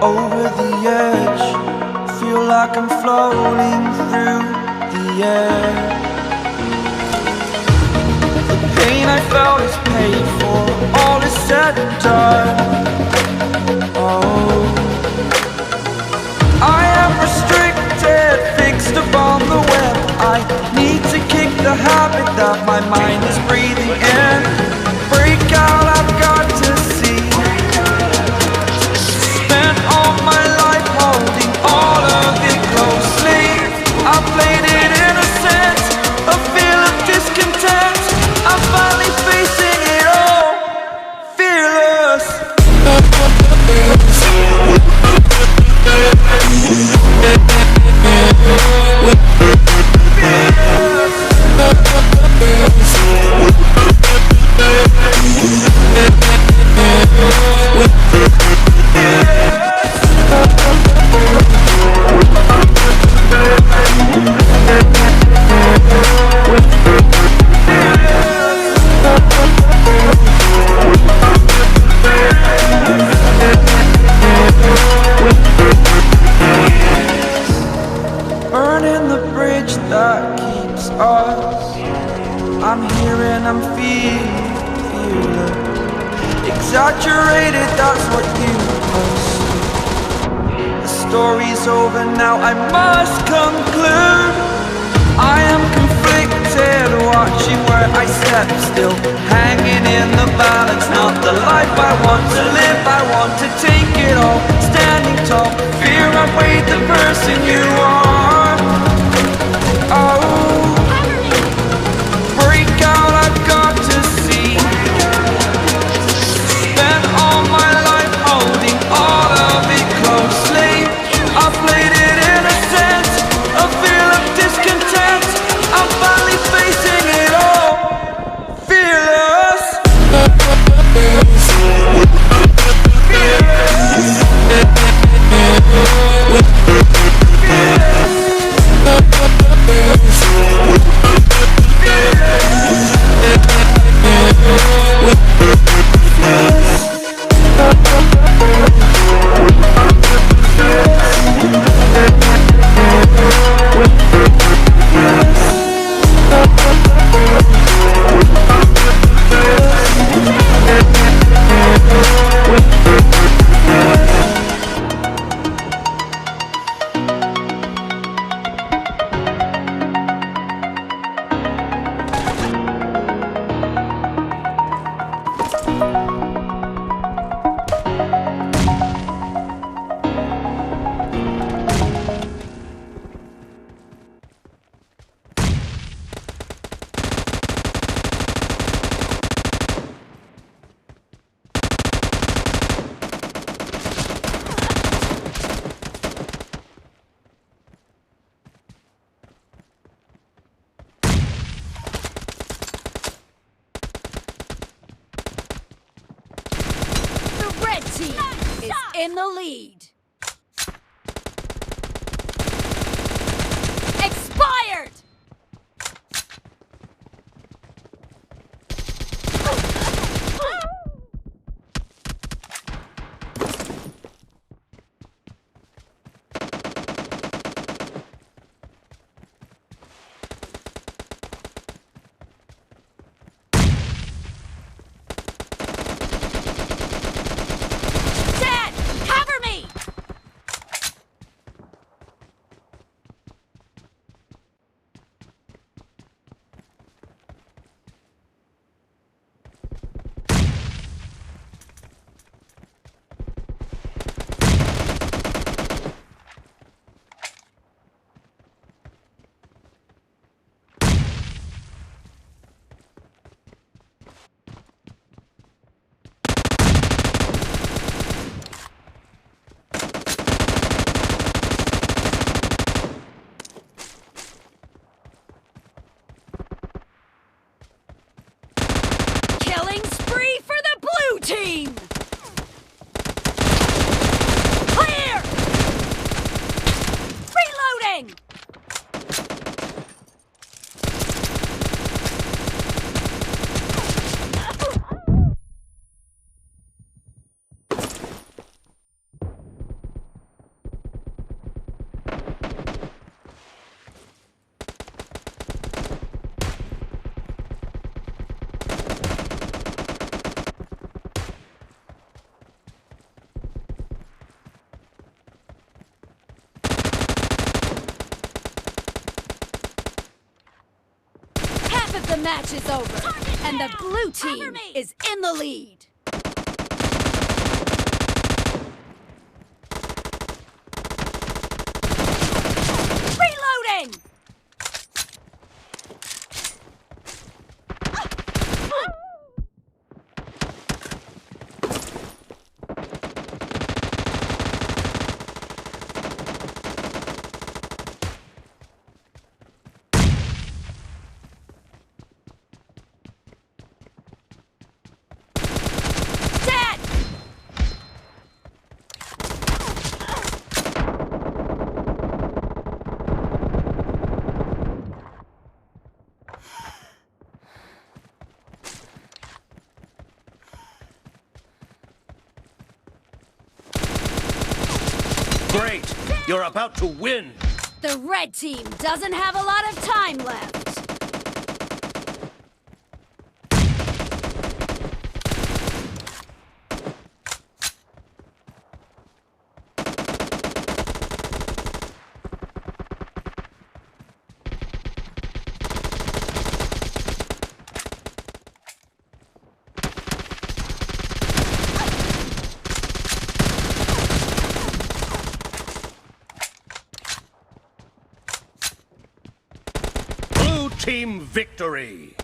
over the edge. Feel like I'm floating through the air. The pain I felt is paid for, all is said and done. Oh, I am restricted, fixed upon the web. I need to kick the habit that my mind is breathing in. Break out, I've got to see. Spent all my life holding all of it closely. I played it innocent, a feel of discontent. I'm finally facing it all, fearless. Burning the bridge that keeps us. I'm here and I'm feeling exaggerated, that's what you assume. The story's over now, I must conclude. I am conflicted, watching where I step still, hanging in the balance. Not the life I want to live, I want to take it all. Standing tall, fear I've weighed the person you are. Oh, break out, I've got to see. Spent all my life holding all of it closely. I played it innocent, a feel of discontent. I'm finally facing it all, fearless. Is in the lead. Expired! Dad, cover me! match is over, and the blue team is in the lead. Reloading! Great! You're about to win! The red team doesn't have a lot of time left. Team victory!